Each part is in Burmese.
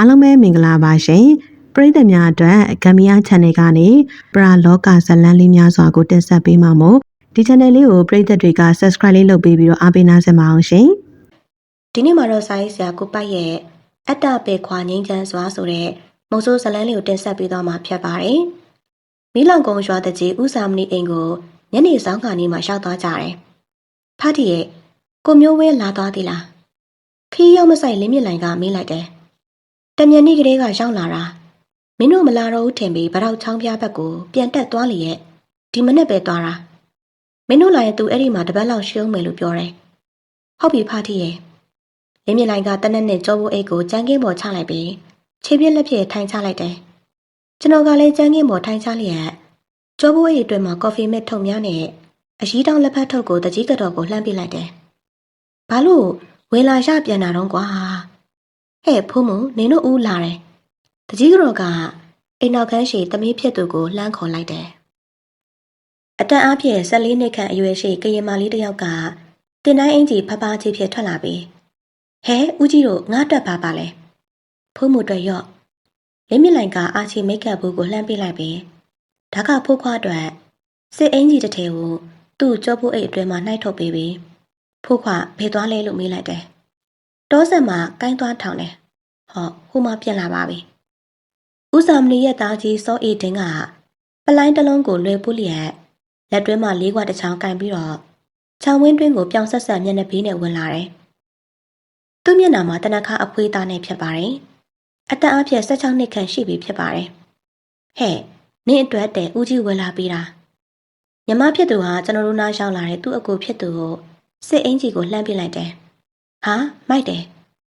အားလုံးပဲမင်္ဂလာပါရှင်ပရိသတ်များအတွက်ဂမ်ဘီယာ channel ကနေပရာလောကဇလန်းလေးများစွာကိုတင်ဆက်ပေးမှာမို့ဒီ channel လေးကိုပရိသတ်တွေက subscribe လေးလုပ်ပေးပြီးတော့အားပေးနားဆင်ပါအောင်ရှင်ဒီနေ့မှာတော့စာရေးဆရာကိုပိုက်ရဲ့အတ္တပေခွာငိမ့်ချမ်းစွာဆိုတဲ့မုံဆိုးဇလန်းလေးကိုတင်ဆက်ပေးသွားမှာဖြစ်ပါတယ်။မီးလောင်ကုန်းရွာတကြီးဦးစာမဏိအိမ်ကိုညနေဆောင်ခါနေမှရောက်သွားကြတယ်။ဖတ်တီရဲ့ကိုမျိုးဝဲလာသွားသေးလား။ခီးရောက်မဆိုင်လင်းမြင့်လိုင်ကမေးလိုက်တယ်။တမြန်နေ့ကလေးကရောက်လာတာမင်းတို့မလာတော့ဘူးထင်ပြီးဗရောက်ချောင်းပြားဘက်ကိုပြန်တက်သွားလေရဲ့ဒီမနေ့ပဲသွားတာ။မင်းတို့လာရင်သူအဲ့ဒီမှာတပတ်လောက်ရှုံးမယ်လို့ပြောတယ်။ဟုတ်ပြီဖတ်တီရဲ့လင်းမြင့်လိုင်ကတနက်နဲ့ကြောဘိုးအိတ်ကိုကြမ်းကင်းပေါ်ချလိုက်ပြီးခြေပြက်လက်ပြက်ထိုင်ချလိုက်တယ်။ကျွန်တော်ကလည်းကြမ်းကင်းပေါ်ထိုင်ချလျက်ကြောဘိုးအိတ်အတွင်းမှာကော်ဖီမစ်ထုံများနဲ့အရီးတောင်လက်ဖက်ထုတ်ကိုတကြီးကတော့ကိုလှမ်းပြလိုက်တယ်။ဘာလို့ဝေလာရပြန်တာတော့ကွာ။ဟဲ့ဖိုးမနင်တို့ဦးလာတယ်။တကြီးကတော့ကအိမ်နောက်ခန်းရှိသမီးဖြစ်သူကိုလှမ်းခေါ်လိုက်တယ်။အတက်အားဖြင့်14နှစ်ခန့်အရွယ်ရှိကရင်မလေးတစ်ယောက်ကတင်တိုင်းအင်ကြီးဖဖကြီးဖြစ်ထွက်လာပြီးဟဲဦးကြီးတို့ငါ့အတွက်ပါလဲဖိုးမှုအတွက်ရော့လင်းမြင့်လိုင်ကအာချီမိတ်ကပ်ဘူးကိုလှမ်းပေးလိုက်ပြီးဒါကဖိုးခွားအတွက်စစ်အင်ကြီးတစ်ထည်ကိုသူ့ကြောဖို့အိတ်အတွင်းမှာနှိုက်ထုတ်ပေးပြီးဖိုးခွားဖေသွားလဲလို့မေးလိုက်တယ်တောဆက်မှာကိုင်းသွားထောင်တယ်ဟောဟိုမှပြန်လာပါပြီဦးစာမဏီရဲ့သားကြီးစောအေးတင်းကပလိုင်းတစ်လုံးကိုလွယ်ပူးလျက်လက်တွင်းမှာလေးခွတစ်ချောင်းကင်ပြီးတော့ချောင်းဝင်းတွင်းကိုပြောင်ဆက်ဆက်မျက်နှာဘေးနဲ့ဝင်လာတယ်သူ့မျက်နှာမှာတနခါအဖွေးသားနဲ့ဖြစ်ပါတယ်။အသက်အပြည့်16နှစ်ခန့်ရှိပြီဖြစ်ပါတယ်။ဟဲ့နင့်အတွက်တဲ့ဦးကြီးဝယ်လာပေးတာ။ညီမဖြစ်သူဟာကျွန်တော်တို့နားရောက်လာတဲ့သူ့အကူဖြစ်သူကိုစစ်အင်ကြီးကိုလှမ်းပြလိုက်တယ်။ဟာမိုက်တယ်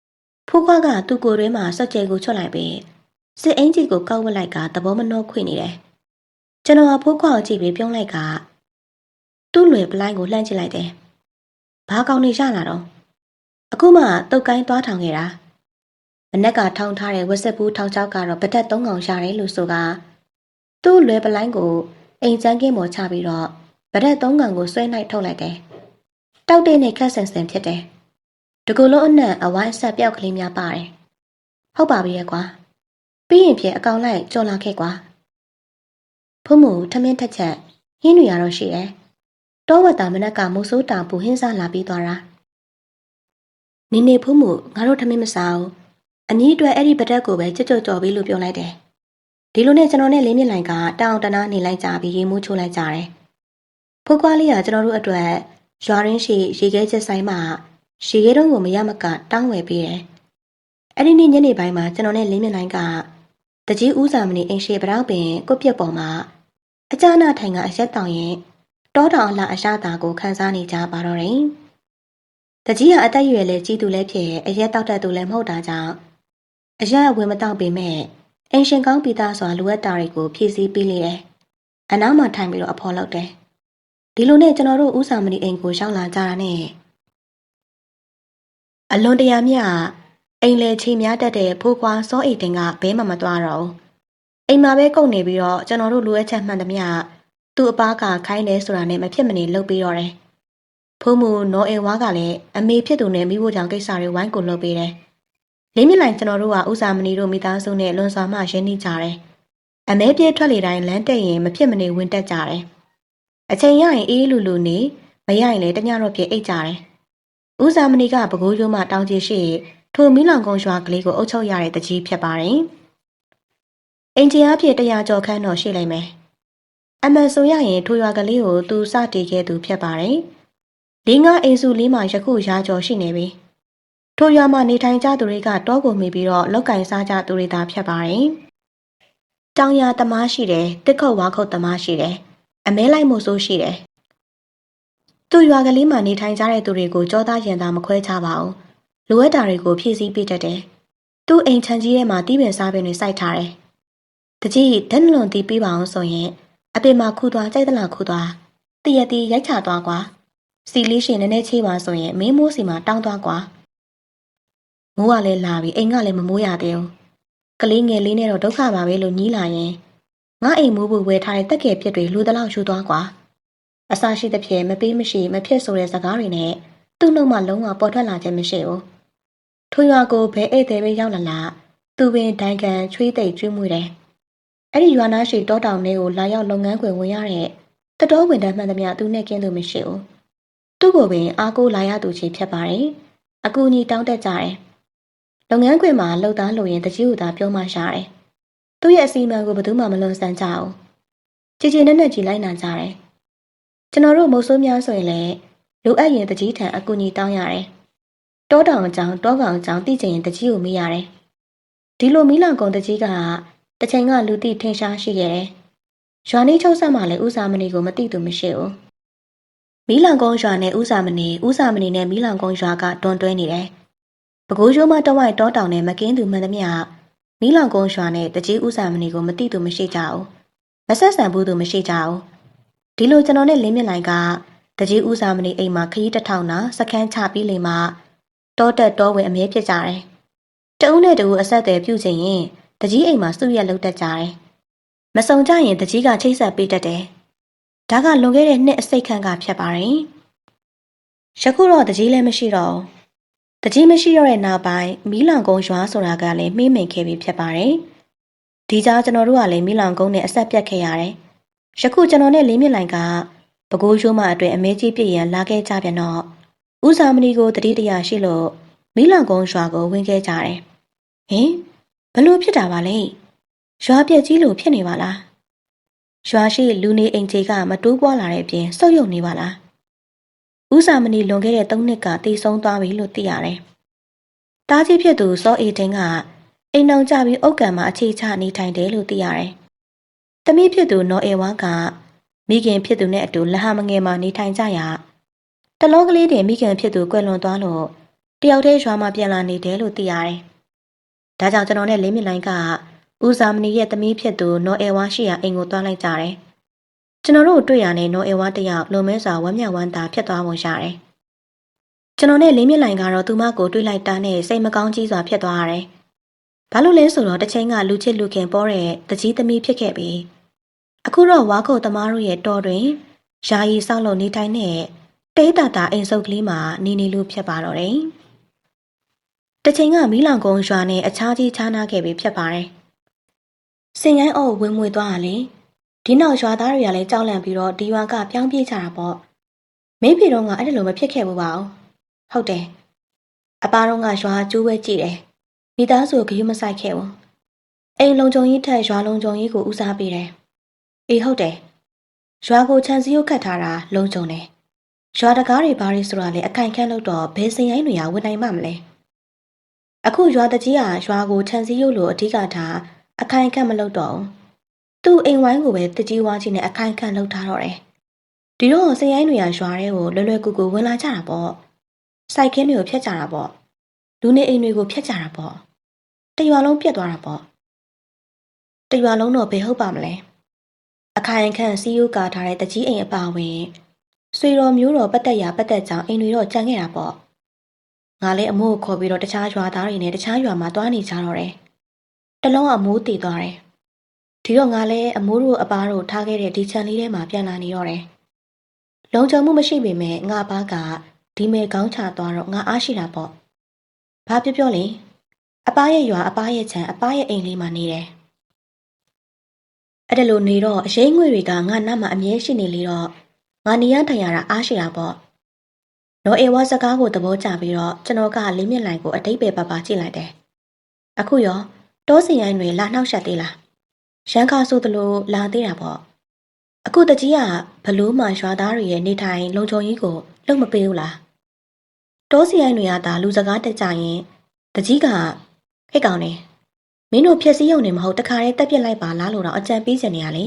။ဖိုးခွားကသူ့ကိုယ်တွင်းမှာစော့ကျဲကိုချွတ်လိုက်ပြီးစစ်အင်ကြီးကိုကောက်ဝက်လိုက်ကသဘောမနှောခွေနေတယ်။ကျွန်တော်ကဖိုးခွားကိုကြည့်ပြီးပြုံးလိုက်ကသူ့လွယ်ပလိုင်းကိုလှမ်းကြည့်လိုက်တယ်။ဘာကောင်းနေရလာတော့အခုမှတုတ်ကိုင်းသွားထောင်ခဲ့တာမနက်ကထောင်ထားတဲ့ဝက်ဆက်ဘူးထောင်ချောက်ကတော့ဗတက်3កောင်ရတယ်လို့ဆိုကသူ့လွယ်ပလိုင်းကိုအိမ်ချမ်းကင်းပေါ်ချပြီးတော့ဗတက်3កောင်ကိုဆွဲနှိုက်ထုတ်လိုက်တယ်တောက်တဲ့နဲ့ခက်ဆန်ဆန်ဖြစ်တယ်တကူလုံးအနက်အဝိုင်းအဆက်ပြောက်ကလေးများပါတယ်ဟုတ်ပါပြီရဲ့ကွာပြီးရင်ဖြစ်အကောင်လိုက်ကြော်လာခဲ့ကွာဖုံးမှုထမင်းထက်ချက်ဟင်းတွေရတော့ရှိတယ်တောဝတ်တာမနက်ကမိုးစိုးတောင်ပူဟင်းစားလာပြီးသွားတာနေနေဖုံးမှုငါတို့ထမင်းမစားဘူးအနည်းအတွက်အဲ့ဒီပတက်ကိုပဲကြွကြော်ပြီးလို့ပြောလိုက်တယ်ဒီလိုနဲ့ကျွန်တော်နဲ့လင်းမြင့်လိုင်ကတောင်တနာနေလိုက်ကြပြီးရေမိုးချိုးလိုက်ကြတယ်ဖိုးကွားလေးကကျွန်တော်တို့အတွက်ရွာရင်းရှိရေခဲချက်ဆိုင်မှာရေခဲတုံးကိုမရမကတောင်းဝယ်ပေးတယ်အဲ့ဒီနေ့ညနေပိုင်းမှာကျွန်တော်နဲ့လင်းမြင့်လိုင်ကတကြီးဦးစာမဏိအိမ်ရှိပတောက်ပင်ကိုပြက်ပေါ်မှာအကြနာထိုင်ကအရက်တောင်ရင်တောတောင်အလှအရှားတာကိုခန်းစားနေကြပါတော့တယ်တကြီးကအသက်ရွယ်လဲကြီးသူလဲဖြစ်အရက်တောက်တတ်သူလဲမဟုတ်တာကြောင့်အရက်ဝင်မတောက်ပေမဲ့အင်ရှင်ကောင်းပီသားစွာလိုအပ်တာတွေကိုဖြည့်ဆည်းပေးလေတယ်။အနောက်မှာထိုင်ပြီးတော့အဖော်လုပ်တယ်။ဒီလိုနဲ့ကျွန်တော်တို့ဦးစာမဏိအိမ်ကိုရောက်လာကြတာနဲ့အလွန်တရာမြအိမ်လေချီများတတ်တဲ့ဖိုးခွားစောအိတ်တင်ကဘဲမှမသွားတော့ဘူး။အိမ်မှာပဲကုန်နေပြီးတော့ကျွန်တော်တို့လိုအပ်ချက်မှန်သမျှသူ့အပားကခိုင်းတယ်ဆိုတာနဲ့မဖြစ်မနေလုပ်ပြီးတော့တယ်။ဖိုးမှုနော်အေဝါကလည်းအမေဖြစ်သူနဲ့မိဖို့ကြောင့်ကိစ္စတွေဝိုင်းကိုလုပ်ပေးတယ်။လင်းမြင့်လိုင်ကျွန်တော်တို့ကဦးစာမဏီတို့မိသားစုနဲ့လွန်စွာမှရင်းနှီးကြတယ်။အမဲပြေးထွက်လေတိုင်းလမ်းတက်ရင်မဖြစ်မနေဝင်တက်ကြတယ်။အချိန်ရရင်အေးလူလူနေမရရင်လည်းတညတော့ပြေးအိတ်ကြတယ်။ဦးစာမဏီကပကိုးရိုးမှတောင်ကြီးရှိထိုမီးလောင်ကုန်းရွာကလေးကိုအုပ်ချုပ်ရတဲ့တကြီးဖြစ်ပါတယ်။အိမ်ကြီးအဖြစ်100ကျော်ခန်းတော့ရှိလိမ့်မယ်။အမှန်ဆိုရရင်ထိုရွာကလေးကိုသူစတည်ခဲ့သူဖြစ်ပါတယ်။၄-၅အိမ်စုလေးမှာယခုရာကျော်ရှိနေပြီ။ထိုရွာမှာနေထိုင်ကြသူတွေကတောကိုမိပြီးတော့လောက်ကင်စားကြသူတွေသာဖြစ်ပါတယ်။တောင်ရသမားရှိတယ်၊တစ်ခုတ်ဝါခုတ်သမားရှိတယ်။အမဲလိုက်မို့ဆိုရှိတယ်။သူ့ရွာကလေးမှာနေထိုင်ကြတဲ့သူတွေကိုကြောသားရင်သားမခွဲခြားပါဘူး။လိုအပ်တာတွေကိုဖြည့်ဆည်းပေးတတ်တယ်။သူ့အိမ်ချမ်းကြီးထဲမှာတီးပင်စားပင်တွေစိုက်ထားတယ်။တကြီးဓာတ်နှလွန်တီးပေးပါအောင်ဆိုရင်အပင်မှာခူသွားကြိုက်သလားခူသွားတရက်တီရိုက်ချသွားကွာ။စီလေးရှင်နည်းနည်းချေးပါဆိုရင်မင်းမိုးစီမှာတောင်းသွားကွာ။မိုးကလည်းလာပြီအိမ်ကလည်းမမိုးရသေးဘူးကလေးငယ်လေးနဲ့တော့ဒုက္ခပါပဲလို့ညီးလာရင်ငါအိမ်မိုးဖို့ဝယ်ထားတဲ့တက်ကယ်ပြစ်တွေလူတလောက်ယူသွားကွာအစာရှိတဲ့ဖြစ်မပေးမရှိမဖြစ်ဆိုတဲ့စကားတွေနဲ့သူ့နှုတ်မှလုံးဝပေါ်ထွက်လာခြင်းမရှိဘူးထိုရွာကိုဘဲဧည့်သည်ပဲရောက်လာသူ သူပင်ဒိုင်ကန်ချွေးသိပ်ကျွေးမွေးတယ်။အဲ့ဒီရွာနာရှိတောတောင်တွေကိုလာရောက်လုပ်ငန်းခွင်ဝင်ရတဲ့တတော်ဝင်တန်းမှန်သမျှသူနဲ့ကင်းသူမရှိဘူး။သူ့ကိုပင်အားကိုးလာရသူချင်းဖြစ်ပါတယ်။အကူအညီတောင်းတကြတယ်။လုပ်ငန်းခွင်မှာလှုပ်သားလို့ရင်တကြီးကိုသာပြောမှရှာတယ်။သူ့ရဲ့အစီအမံကိုဘယ်သူမှမလွန်ဆန်ကြဘူး။ကြည်ကြည်နက်နက်ကြီးလိုက်နာကြတယ်။ကျွန်တော်တို့မိုးဆိုးများဆိုရင်လည်းလိုအပ်ရင်တကြီးထံအကူအညီတောင်းရတယ်။တောတောင်အကြောင်းတောကောင်အကြောင်းသိချင်ရင်တကြီးကိုမေးရတယ်။ဒီလိုမီးလောင်ကုန်တကြီးကတချိန်ကလူသိထင်ရှားရှိခဲ့တယ်။ရွာနေချုပ်ဆက်မှလည်းဥစာမဏီကိုမသိသူမရှိဘူး။မီးလောင်ကုန်ရွာနဲ့ဥစာမဏီနဲ့မီးလောင်ကုန်ရွာကတွန်းတွဲနေတယ်။ပဲခူးရိုးမတဝိုက်တောတောင်နဲ့မကင်းသူမှန်သမျှမီးလောင်ကုန်ရွာနဲ့တကြီးဥစာမဏီကိုမသိသူမရှိကြဘူး။မဆက်ဆံဘူးသူမရှိကြဘူး။ဒီလိုကျွန်တော်နဲ့လင်းမြင့်လိုင်ကတကြီးဥစာမဏီအိမ်မှာခရီးတစ်ထောင်နာစခန်းချပြီးလေမှတောတက်တောဝင်အမြဲဖြစ်ကြတယ်။တဦးနဲ့တဦးအဆက်အသွယ်ပြုချင်ရင်တကြီးအိမ်မှာစုရက်လုပ်တတ်ကြတယ်။မစုံကြရင်တကြီးကချိတ်ဆက်ပေးတတ်တယ်။ဒါကလွန်ခဲ့တဲ့နှစ်အစိတ်ခန့်ကဖြစ်ပါတယ်။ယခုတော့တကြီးလည်းမရှိတော့ဘူး။တကြီးမရှိတော့တဲ့နောက်ပိုင်းမီးလောင်ကုန်းရွာဆိုတာကလည်းမှေးမိန်ခဲ့ပြီးဖြစ်ပါတယ်။ဒီကြားကျွန်တော်တို့ကလည်းမီးလောင်ကုန်းနဲ့အဆက်ပြတ်ခဲ့ရတယ်။ယခုကျွန်တော်နဲ့လေးမြင့်လိုင်ကပဲခူးရိုးမအတွင်အမဲကြီးပြည့်ရန်လာခဲ့ကြပြန်တော့ဥစာမဏီကိုတတိတရရှိလို့မီးလောင်ကုန်းရွာကိုဝင်ခဲ့ကြတယ်။ဟင်ဘလို့ဖြစ်တာပါလဲရွာပြက်ကြီးလို့ဖြစ်နေပါလားရွာရှိလူနေအိမ်ကြီးကမတိုးပွားလာတဲ့အပြင်ဆုပ်ယုပ်နေပါလားဥစာမဏီလွန်ခဲ့တဲ့3နှစ်ကတည်ဆုံးသွားပြီလို့သိရတယ်။တားကြီးဖြစ်သူစောအေးတင်းကအိမ်အောင်ကြပြီးအုတ်ကံမှာအခြေချနေထိုင်တယ်လို့သိရတယ်။သမီးဖြစ်သူနော်အေဝါကမိခင်ဖြစ်သူနဲ့အတူလဟမငယ်မှာနေထိုင်ကြရတလုံးကလေးတင်မိခင်ဖြစ်သူကွယ်လွန်သွားလို့တယောက်တည်းရွာမှာပြန်လာနေတယ်လို့သိရတယ်။ဒါကြောင့်ကျွန်တော်နဲ့လင်းမြင့်လိုင်းကဦးစာမဏီရဲ့သမီးဖြစ်သူနော်အေဝါရှိရာအိမ်ကိုသွားလိုက်ကြတယ်။ကျွန်တော်တို့တွေ့ရတဲ့နော်အေဝါတယောက်လုံမဲစွာဝမ်းမြောက်ဝမ်းသာဖြစ်သွားပုံရတယ်။ကျွန်တော်နဲ့လင်းမြင့်လိုင်းကတော့သူမကိုတွေ့လိုက်တာနဲ့စိတ်မကောင်းကြီးစွာဖြစ်သွားရတယ်။ဘာလို့လဲဆိုတော့တစ်ချိန်ကလူချစ်လူခင်ပေါ်တဲ့တကြီးသမီးဖြစ်ခဲ့ပြီးအခုတော့ဝါခုတ်သမားတို့ရဲ့တော်တွင်ယာယီဆောက်လုပ်နေထိုင်တဲ့တေးတာတာအိမ်စုပ်ကလေးမှာနေလို့ဖြစ်ပါတော့တယ်။တချိန်ကမီးလောင်ကုန်းရွာနဲ့အခြားကြီးခြားနာခဲ့ပြီးဖြစ်ပါတယ်။စင်ရိုင်းအော်ဝင်မွေသွားတာလေဒီနောက်ရွာသားတွေကလည်းကြောက်လန့်ပြီးတော့ဒီရွာကပြောင်းပြေးကြတာပေါ့။မင်းဖေတော့ကအဲ့ဒါလိုမဖြစ်ခဲ့ဘူးပါဘူး။ဟုတ်တယ်။အပါတော့ကရွာကျိုးဝဲကြည့်တယ်။မိသားစုကယူမဆိုင်ခဲ့ဘူး။အိမ်လုံခြုံရေးထက်ရွာလုံခြုံရေးကိုဦးစားပေးတယ်။အေးဟုတ်တယ်။ရွာကိုခြံစည်းရုပ်ခတ်ထားတာလုံခြုံတယ်။ရွာတကားတွေဘာတွေဆိုတာလဲအခိုင်ခန့်လို့တော့ဘယ်စင်ရိုင်းတွေကဝင်နိုင်မှမလဲ။အခုရွာတကြီးကရွာကိုခြံစည်းရုပ်လို့အဓိကထားအခိုင်ခန့်မလုပ်တော့ဘူး။သူ့အိမ်ဝိုင်းကိုပဲတကြီးဝါကြီးနဲ့အခိုင်ခန့်လုပ်ထားတော့တယ်။ဒီတော့စင်ရိုင်းတွေကရွာတွေကိုလွယ်လွယ်ကူကူဝင်လာကြတာပေါ့။စိုက်ခင်းတွေကိုဖျက်ကြတာပေါ့။လူနေအိမ်တွေကိုဖျက်ကြတာပေါ့။တရွာလုံးပြတ်သွားတာပေါ့။တရွာလုံးတော့ဘယ်ဟုတ်ပါမလဲ။အခိုင်ခန့်စီးယူကာထားတဲ့တကြီးအိမ်အပါဝင်ဆွေတော်မျိုးတော်ပတ်သက်ရာပတ်သက်ကြောင်အိမ်တွေတော့ကြံခဲ့တာပေါ့ငါလည်းအမိုးကိုခေါ်ပြီးတော့တခြားရွာသားတွေနဲ့တခြားရွာမှာတွားနေကြတော့တယ်တလုံးအမိုးတည်သွားတယ်ဒီတော့ငါလည်းအမိုးတို့အပားတို့ထားခဲ့တဲ့ဒီခြံလေးထဲမှာပြန်လာနေတော့တယ်လုံခြုံမှုမရှိပေမဲ့ငါဘာကဒီမဲကောင်းချသွားတော့ငါအားရှိတာပေါ့ဘာပြောလဲအပားရဲ့ရွာအပားရဲ့ခြံအပားရဲ့အိမ်လေးမှာနေတယ်အဲ့ဒါလိုနေတော့အရေးငွေတွေကငါနောက်မှာအမြဲရှိနေလေတော့ငါနေရထိုင်ရတာအားရှိတာပေါ့နော်အေဝါစကားကိုသဘောကျပြီးတော့ကျွန်တော်ကလင်းမြင့်လိုင်ကိုအတိတ်ပဲပါကြည့်လိုက်တယ်အခုရောတောစင်ရိုင်းတွေလာနှောက်ရှက်သေးလားရန်ကားဆိုသလိုလာသေးတာပေါ့အခုတကြီးကဘလို့မှရွာသားတွေရဲ့နေထိုင်လုံခြုံရေးကိုလုံမပေးဘူးလားတောစင်ရိုင်းတွေကဒါလူစကားတက်ကြရင်တကြီးကဟဲ့ကောင်နေမင်းတို့ဖြက်စီးရုံနေမဟုတ်တခါတည်းတက်ပြစ်လိုက်ပါလားလို့တော့အကြံပေးချင်နေရလေ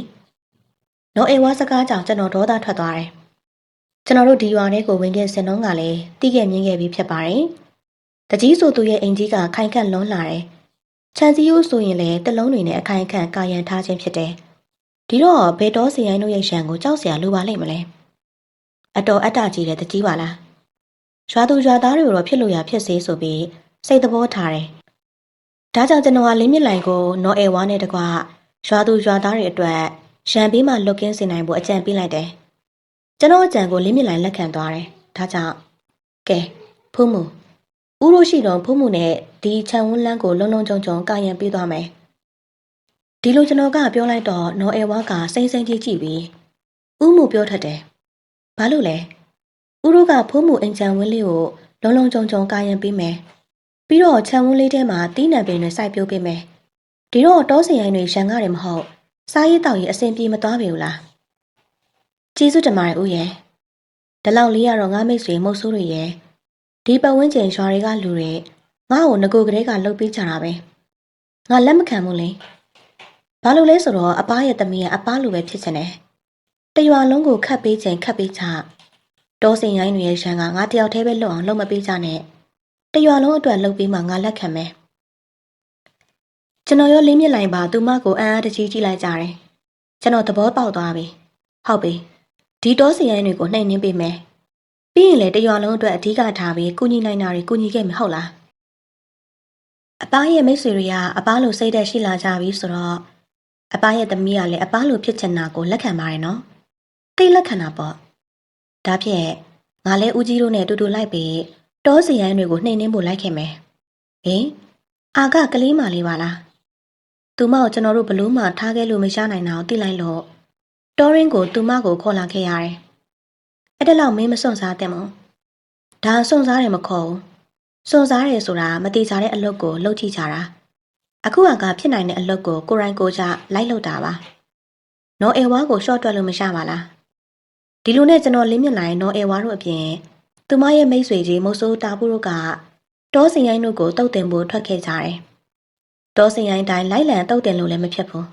နော်အေဝါစကားကြောင့်ကျွန်တော်ဒေါသထွက်သွားတယ်ကျွန်တော်တို့ဒီရွာထဲကိုဝင်ခဲ့စင်တော့ကလည်းတီးခဲ့မြင်ခဲ့ပြီးဖြစ်ပါတယ်တကြီးဆိုသူရဲ့အိမ်ကြီးကခိုင်ခန့်လွန်းလာတယ်ခြံစည်းရိုးဆိုရင်လည်းတလုံးတွေနဲ့အခိုင်ခန့်ကာယံထားခြင်းဖြစ်တယ်ဒီတော့ဘယ်တော်စင်ရိုင်းတို့ရဲ့ရှံကိုကြောက်စရာလိုပါလိမ့်မလဲအတော်အတ္တကြီးတဲ့တကြီးပါလားရွာသူရွာသားတွေကိုတော့ဖြစ်လို့ရဖြစ်စေဆိုပြီးစိတ်သဘောထားတယ်ဒါကြောင့်ကျွန်တော်ကလင်းမြင့်လိုင်ကိုနော်အေဝါနဲ့တကွရွာသူရွာသားတွေအတွက်ရန်ပြီးမှလွတ်ကင်းစေနိုင်ဖို့အကြံပေးလိုက်တယ်ကျွန်တော်အကြံကိုလင်းမြင့်လိုင်လက်ခံသွားတယ်ဒါကြောင့်ကဲဖူးမှု ဦးတို့ရှိတော်ဖုံးမှုနဲ့ဒီခြံဝန်းလန်းကိုလုံလုံခြုံခြုံကာရံပေးသွားမယ်ဒီလိုကျွန်တော်ကပြောလိုက်တော့နော်အဲဝါကစိမ့်စိမ့်ကြီးကြည့်ပြီးဦးမှုပြောထက်တယ်ဘာလို့လဲဦးတို့ကဖုံးမှုအင်ချံဝန်းလေးကိုလုံလုံခြုံခြုံကာရံပေးမယ်ပြီးတော့ခြံဝန်းလေးထဲမှာတီးနှံပင်တွေစိုက်ပျိုးပေးမယ်ဒီတော့တောစင်ရိုင်းတွေရန်ရတယ်မဟုတ်စားရေးတောက်ရေးအဆင်ပြေမသွားပေဘူးလားကျေးဇူးတင်ပါတယ်ဦးရဲ့ဒီလောက်လေးရတော့ငါမိတ်ဆွေမုတ်ဆိုးတွေရဲ့ဒီပတ်ဝန်းကျင်ရွာတွေကလူတွေငါ့ကိုငကိုကလေးကလှုပ်ပေးကြတာပဲငါလက်မခံဘူးလေဘာလို့လဲဆိုတော့အပားရဲ့သမီးကအပားလိုပဲဖြစ်ချင်တယ်တရွာလုံးကိုခတ်ပေးချိန်ခတ်ပေးချတောစင်ရိုင်းတွေရဲ့ရန်ကငါတယောက်တည်းပဲလှုပ်အောင်လုပ်မပေးကြနဲ့တရွာလုံးအတွက်လှုပ်ပေးမှငါလက်ခံမယ်ကျွန်တော်ရောလင်းမြစ်လိုက်ပါသူမကိုအံ့အားတကြီးကြည့်လိုက်ကြတယ်ကျွန်တော်သဘောပေါက်သွားပြီဟုတ်ပြီဒီတောစင်ရိုင်းတွေကိုနှိမ်နှင်းပေးမယ်ပြီးရင်လေတရွာလုံးအတွက်အဓိကထားပြီးကုညီနိုင်တာတွေကုညီခဲ့မှာဟုတ်လားအပားရဲ့မိတ်ဆွေတွေကအပားလိုစိတ်သက်ရှိလာကြပြီဆိုတော့အပားရဲ့သမီးကလည်းအပားလိုဖြစ်ချင်တာကိုလက်ခံပါတယ်နော်တိတ်လက်ခံတာပေါ့ဒါဖြင့်ငါလည်းဦးကြီးတို့နဲ့တူတူလိုက်ပြီးတောစင်ရိုင်းတွေကိုနှိမ်နှင်းဖို့လိုက်ခဲ့မယ်ဟင်အာကကလေးမလေးပါလားသူမကိုကျွန်တော်တို့ဘလို့မှထားခဲ့လို့မရနိုင်တာကိုသိလိုက်လို့တောရင်းကိုသူမကိုခေါ်လာခဲ့ရတယ်အဲ့ဒါလောက်မင်းမစွန့်စားတဲ့မို့ဒါစွန့်စားတယ်မခေါ်ဘူးစွန့်စားတယ်ဆိုတာမတိကျတဲ့အလုပ်ကိုလုပ်ကြည့်ကြတာအခုကဖြစ်နိုင်တဲ့အလုပ်ကိုကိုရိုင်းကိုကြလိုက်လုပ်တာပါနော်အေဝါကိုရှော့တွက်လို့မရပါလားဒီလိုနဲ့ကျွန်တော်လင်းမြင်လိုက်နော်အေဝါတို့အပြင်သူမရဲ့မိတ်ဆွေကြီးမုတ်ဆိုးတာဘူးတို့ကတောစင်ရိုင်းတို့ကိုတုတ်တင်ဖို့ထွက်ခဲ့ကြတယ်တောစင်ရိုင်းတိုင်းလိုက်လံတုတ်တင်လို့လည်းမဖြစ်ဘူး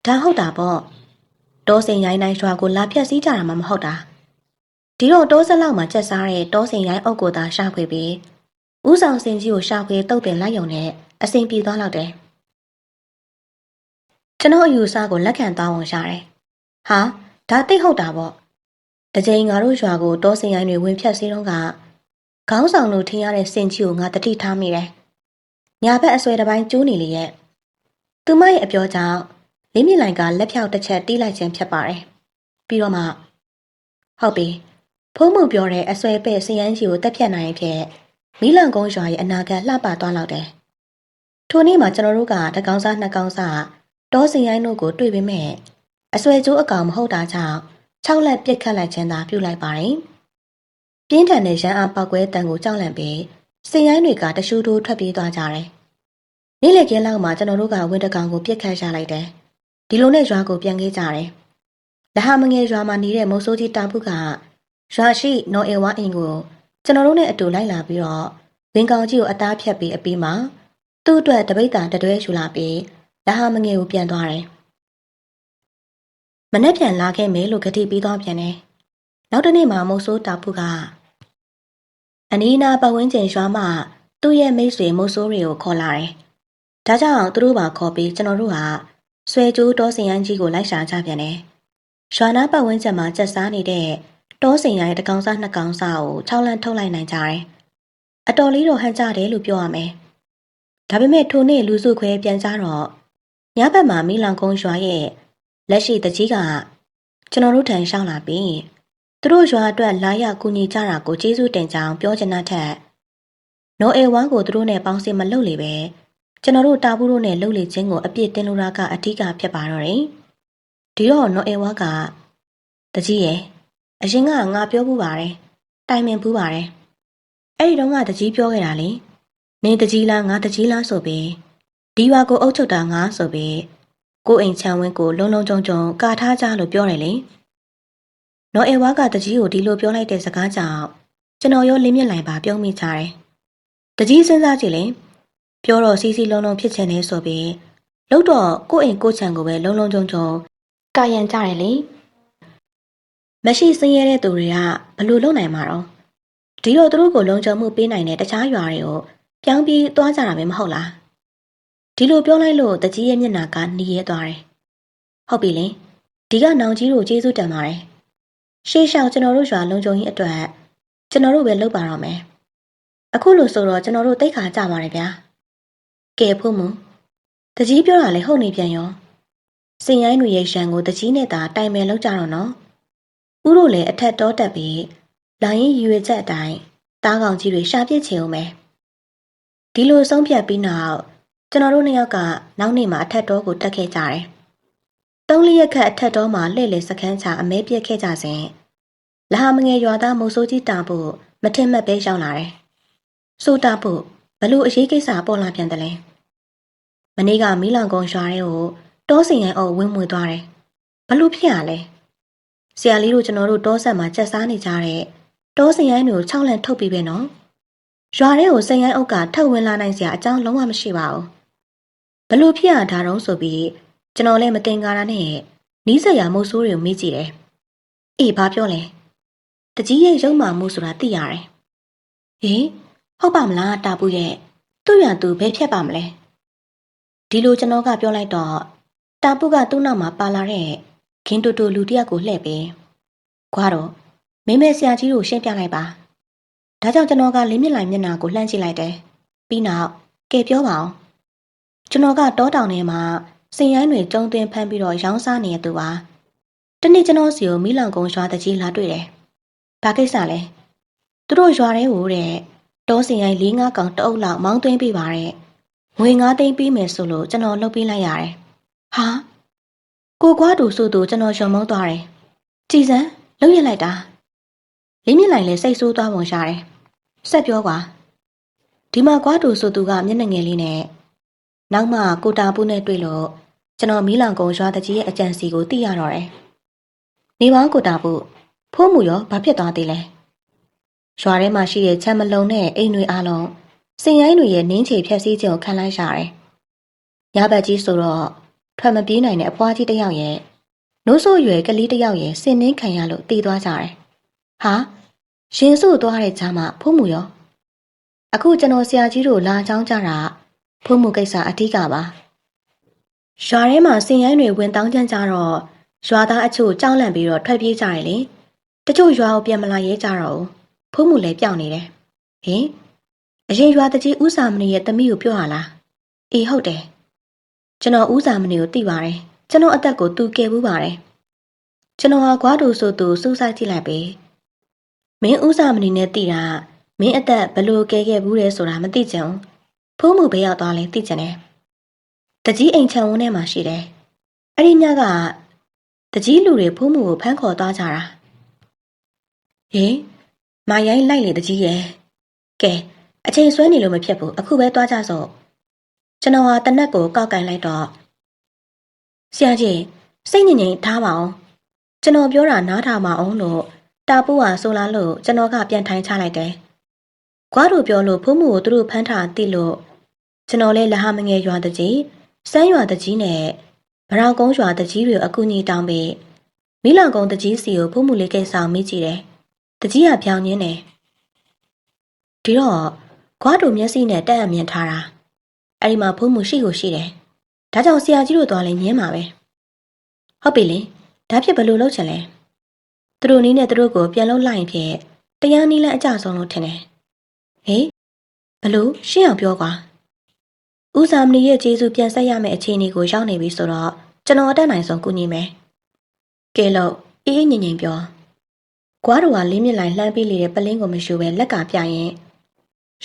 ဒါဟုတ်တာပေါ့တောစင်ရိုင်းတိုင်းရွာကိုလာဖြတ်စည်းကြတာမှမဟုတ်တာဒီတော့တောဆက်လောက်မှာကျက်စားတဲ့တောစင်ရိုင်းအုပ်ကိုသာရှာဖွေပြီးဦးဆောင်စင်ကြီးကိုရှာဖွေတုတ်တင်လိုက်ရုံနဲ့အဆင်ပြေသွားတော့တယ်ကျွန်တော်အယူအဆကိုလက်ခံသွားအောင်ရှာတယ်ဟာဒါသိဟုတ်တာပေါ့တကြိမ်ငါတို့ရွာကိုတောစင်ရိုင်းတွေဝင်ဖြတ်စည်းတော့ကခေါင်းဆောင်လို့ထင်ရတဲ့စင်ကြီးကိုငါတတိထားမိတယ်ညာဘက်အဆွဲတစ်ပိုင်းကျိုးနေလေရဲ့သူမရဲ့အပြောကြောင့်လင်းမြင့်လိုင်ကလက်ဖြောက်တစ်ချက်တီးလိုက်ခြင်းဖြစ်ပါတယ်ပြီးတော့မှဟုတ်ပြီဖုံးမှုပြောတဲ့အဆွဲပဲ့စရမ်းကြီးကိုတက်ဖြတ်နိုင်ဖြစ်မီးလန့်ကုန်းရွာရဲ့အနာဂတ်လှပသွားလောက်တယ်ထိုနေ့မှာကျွန်တော်တို့ကတကောင်စားနှစ်ကောင်စားတောစင်ရိုင်းတို့ကိုတွေ့ပေမဲ့အဆွဲကျိုးအကောင်မဟုတ်တာကြောင့်6လက်ပြစ်ခတ်လိုက်ခြင်းသာပြုလိုက်ပါတယ်ပြင်းထန်တဲ့ရန်အားပောက်ကွဲတံကိုကြောက်လန့်ပြီးစင်ရိုင်းတွေကတရှူးတိုးထွက်ပြေးသွားကြတယ်နေ့လည်ခင်းလောက်မှာကျွန်တော်တို့ကဝင်းတကောင်ကိုပြစ်ခတ်ရလိုက်တယ်ဒီလိုနဲ့ရွာကိုပြန်ခဲ့ကြတယ်လဟမငယ်ရွာမှာနေတဲ့မုတ်ဆိုးကြီးတာဖုကရွာရှိနော်အေဝါအင်ကိုကျွန်တော်တို့နဲ့အတူလိုက်လာပြီးတော့ဝင်းကောင်ကြီးကိုအသားဖြတ်ပြီးအပြီးမှာသူ့အတွက်တပိတ်တာတတွဲယူလာပြီးလဟမငယ်ကိုပြန်သွားတယ်မနေ့ပြန်လာခဲ့မယ်လို့ဂတိပြီးသွားပြန်တယ်နောက်တနေ့မှာမုတ်ဆိုးတာဖုကအနီးနားပတ်ဝန်းကျင်ရွာမှာသူ့ရဲ့မိတ်ဆွေမုတ်ဆိုးတွေကိုခေါ်လာတယ်ဒါကြောင့်သူတို့ပါခေါ်ပြီးကျွန်တော်တို့ကဆွဲကျိုးတောစင်ရိုင်းကြီးကိုလိုက်ရှာကြပြန်တယ်ရွာနာပတ်ဝန်းကျင်မှာကျက်စားနေတဲ့တောစင်ရိုင်းတစ်ကောင်စားနှစ်ကောင်စားကို6လမ်းထုတ်လိုက်နိုင်ကြတယ်အတော်လေးတော့ဟန်ကြတယ်လို့ပြောရမယ်ဒါပေမဲ့ထိုနေ့လူစုခွဲပြန်ကြတော့ညဘက်မှာမီးလောင်ကုန်းရွာရဲ့လက်ရှိတကြီးကကျွန်တော်တို့ထံရှောင်းလာပြီးသူတို့ရွာအတွက်လာရောက်ကူညီကြတာကိုကျေးဇူးတင်ကြောင်းပြောချင်တဲ့ထက်နော်အေဝါကိုသူတို့နဲ့ပေါင်းစင်မလုပ်လေပဲကျွန်တော်တို့တာဘူးတို့နဲ့လှုပ်လေခြင်းကိုအပြစ်တင်လို့တာကအထူးကဖြစ်ပါတော့တယ်ဒီတော့နော်အေဝါကတကြီးရဲ့အရင်ကငါပြောဘူးပါတယ်တိုင်ပင်ဘူးပါတယ်အဲ့ဒီတော့ကတကြီးပြောခဲ့တာလေနင်းတကြီးလားငါတကြီးလားဆိုပြီးဒီရွာကိုအုပ်ချုပ်တာငါဆိုပြီးကိုအိမ်ချမ်းဝင်းကိုလုံလုံကြုံကြုံကာထားကြလို့ပြောတယ်လေနော်အေဝါကတကြီးကိုဒီလိုပြောလိုက်တဲ့စကားကြောင့်ကျွန်တော်ရောလင်းမြင့်လိုက်ပါပြုံးမိကြတယ်တကြီးစဉ်းစားကြည့်လေပြောတော့စီစီလုံးလုံးဖြစ်ချင်နေဆိုပြီးလို့တော့ကိုအိမ်ကိုချံကိုပဲလုံလုံကြုံကြုံကာယံကြတယ်လေမရှိစင်းရဲတဲ့သူတွေကဘလို့လုံနိုင်မှာတော့ဒီတော့သူတို့ကိုလုံခြုံမှုပေးနိုင်တဲ့တခြားရွာတွေကိုပြောင်းပြီးသွားကြတာပဲမဟုတ်လားဒီလိုပြောလိုက်လို့တကြီးရဲ့မျက်နှာကနီးရဲသွားတယ်ဟုတ်ပြီလေဒီကနောင်ကြီးတို့ကျေးဇူးတင်ပါတယ်ရှေးရှောက်ကျွန်တော်တို့ရွာလုံခြုံရေးအတွက်ကျွန်တော်တို့ပဲလုပ်ပါတော့မယ်အခုလို့ဆိုတော့ကျွန်တော်တို့တိတ်ခါကြပါတယ်ဗျာကဲဖို့မတကြီးပြောတာလေဟုတ်နေပြန်ရောစင်ရိုင်းတွေရဲ့ရန်ကိုတကြီးနဲ့သာတိုင်ပင်လောက်ကြတော့နော်ဦးတို့လည်းအထက်တောတက်ပြီးလိုင်းရင်ရွေချက်အတိုင်းတားကောင်ကြီးတွေရှာပြစ်ချင်အောင်မယ် ဒီလိုဆုံးဖြတ်ပြီးနောက်ကျွန်တော်တို့နှစ်ယောက်ကနောက်နေ့မှာအထက်တော်ကိုတက်ခဲ့ကြတယ်။သုံးလေးရက်ခန့်အထက်တော်မှာလှည့်လည်စခန်းချအမဲပြက်ခဲ့ကြစဉ်လဟာမငယ်ရွာသားမိုးစိုးကြီးတာဖို့မထင်မှတ်ပဲရောက်လာတယ်။စိုးတာဖို့ဘလို့အရေးကိစ္စပေါ်လာပြန်တယ်လဲ။မနေ့ကမီးလောင်ကုန်းရွာထဲကိုတောစင်ရိုင်းအုပ်ဝင်းမွေသွားတယ်။ဘလို့ဖြစ်ရလဲ။ဆရာလေးတို့ကျွန်တော်တို့တောဆက်မှာချက်စားနေကြတဲ့တောစင်ရိုင်းတွေကို6လန့်ထုတ်ပြီးပဲနော်။ရွာထဲကိုစင်ရိုင်းအုပ်ကထုတ်ဝင်လာနိုင်စရာအကြောင်းလုံးဝမရှိပါဘူး။ဘလို့ဖြစ်ရတာတော့ဆိုပြီးကျွန်တော်လည်းမတင်ကားတာနဲ့နီးစက်ရမိုးဆိုးတွေကိုမေးကြည့်တယ်။အေးဘာပြောလဲ။တကြီးရဲ့ရုံမာမှုဆိုတာသိရတယ်။ဟေးဟုတ်ပါမလားတာပူရဲ့သူ့ရသူဘယ်ဖြတ်ပါမလဲ။ဒီလိုကျွန်တော်ကပြောလိုက်တော့တာပူကသူ့နောက်မှာပါလာတဲ့ခင်းတူတူလူတယောက်ကိုလှည့်ပြီးခွာတော့မင်းမဲဆရာကြီးကိုရှင်းပြလိုက်ပါ။ဒါကြောင့်ကျွန်တော်ကလင်းမြင့်လိုက်မျက်နှာကိုလှမ်းကြည့်လိုက်တယ်။ပြီးနောက်ကဲပြောပါအောင်။ကျွန်တော်ကတောတောင်ထဲမှာစင်ရိုင်းတွေကျုံသွင်းဖမ်းပြီးတော့ရောင်းစားနေတဲ့သူပါ။တနေ့ကျွန်တော်စီကိုမီးလောင်ကုန်းရွာတကြီးလာတွေ့တယ်။ဘာကိစ္စလဲ။သူတို့ရွာထဲကိုတဲ့တောစင်ရိုင်း၄-၅ကောင်တအုပ်လောက်မောင်းသွင်းပေးပါတဲ့။ငွေ9 သိန်းပေးမယ်ဆိုလို့ကျွန်တော်လှုပ်ပေးလိုက်ရတယ်။ဟာကိုကွားတူဆိုသူကျွန်တော်ရှုံမုန်းသွားတယ်။ကြည်စမ်းလုံရလိုက်တာ။လင်းမြင့်လိုက်လဲစိတ်ဆိုးသွားပုံရတယ်။ဆက်ပြောကွာ။ဒီမှာကွားတူဆိုသူကမျက်နှာငယ်လေးနဲ့နောက်မှကိုတာပူနဲ့တွေ့လို့ကျွန်တော်မီးလောင်ကုန်းရွာတကြီးရဲ့အကြံစီကိုသိရတော့တယ်။နေပေါင်းကိုတာပူဖိုးမှုရောဘာဖြစ်သွားသေးလဲ။ရွာထဲမှာရှိတဲ့ချမ်းမလုံနဲ့အိမ်တွေအားလုံးစင်ရိုင်းတွေရဲ့နင်းချေဖြက်စီးခြင်းကိုခံလိုက်ရတယ်။ညဘက်ကြီးဆိုတော့ထွက်မပြေးနိုင်တဲ့အဖွားကြီးတစ်ယောက်ရဲ့နိုးဆိုးရွယ်ကလေးတစ်ယောက်ရဲ့စင်နှင်းခံရလို့တည်သွားကြတယ်။ဟာရင်ဆို့သွားတဲ့ကြားမှာဖိုးမှုရောအခုကျွန်တော်ဆရာကြီးတို့လာချောင်းကြတာဖိုးမှုကိစ္စအထီးကပါရွာထဲမှာစင်ရိုင်းတွေဝင်တောင်းချမ်းကြတော့ရွာသားအချို့ကြောက်လန့်ပြီးတော့ထွက်ပြေးကြတယ်လေတချို့ရွာကိုပြန်မလာရဲကြတော့ဘူးဖိုးမှုလည်းပြောင်းနေတယ်ဟင်အရင်ရွာတကြီးဦးစာမဏေရဲ့သမီးကိုပြောရလားအေးဟုတ်တယ်ကျွန်တော်ဦးစာမဏေကိုသိပါတယ်ကျွန်တော်အသက်ကိုသူကယ်ဘူးပါတယ်ကျွန်တော်ဟာကွာတူဆိုသူစူးစိုက်ကြည့်လိုက်ပြီမင်းဦးစာမဏေနဲ့သိတာမင်းအသက်ဘလို့ကယ်ခဲ့ဘူးလဲဆိုတာမသိကြဘူးဖိုးမှုဘယ်ရောက်သွားလဲသိကြတယ်တကြီးအိမ်ချံဝန်းထဲမှာရှိတယ်အဲ့ဒီညကတကြီးလူတွေဖိုးမှုကိုဖမ်းခေါ်သွားကြတာဟင်မရိုင်းလိုက်လေတကြီးရဲ့ကဲအချိန်ဆွဲနေလို့မဖြစ်ဘူးအခုပဲသွားကြစို့ကျွန်တော်ဟာတနက်ကိုကောက်ကင်လိုက်တော့ဆရာကြီးစိတ်ငြိမ်ငြိမ်ထားပါအောင်ကျွန်တော်ပြောတာနားထောင်ပါအောင်လို့တာပူဟာဆိုလာလို့ကျွန်တော်ကပြန်ထိုင်ချလိုက်တယ်။ကွာတို့ပြောလို့ဖိုးမှုကိုသူတို့ဖမ်းထားသိလို့ကျွန်တော်လည်းလဟမငယ်ရွာတကြီးစမ်းရွာတကြီးနဲ့ဗရောင်ကုန်းရွာတကြီးတွေအကူကြီးတောင်းပြီးမီးလောင်ကုန်းတကြီးစီကိုဖိုးမှုလေးကိစ္စမေးကြည့်တယ်။တကြီးကပြောင်းညင်းတယ်။ဒီတော့ကွာတို့မျက်စိနဲ့တက်အမြင်ထားတာအဲ့ဒီမှာဖိုးမှုရှိကိုရှိတယ်။ဒါကြောင့်ဆရာကြီးတို့သွားလဲညင်းပါပဲ။ဟုတ်ပြီလေဒါဖြစ်ဘလို့လုပ်ချင်လဲ။သူတို့နည်းနဲ့သူတို့ကိုပြန်လုံးလိုက်ရင်ဖြစ်တရားနည်းလမ်းအကြဆုံးလို့ထင်တယ်။ဟေးဘလို့ရှင်းအောင်ပြောကွာ။ဦးစာမဏေရဲ့ကျေးဇူးပြန်ဆက်ရမယ့်အခြေအနေကိုရောက်နေပြီဆိုတော့ကျွန်တော်အတတ်နိုင်ဆုံးကူညီမယ်။ကဲလို့အေးအေးငြိမ်ငြိမ်ပြော။ကွာတို့ကလင်းမြင့်လိုက်လှမ်းပေးလေတဲ့ပလင်းကိုမရှူပဲလက်ကပြရင်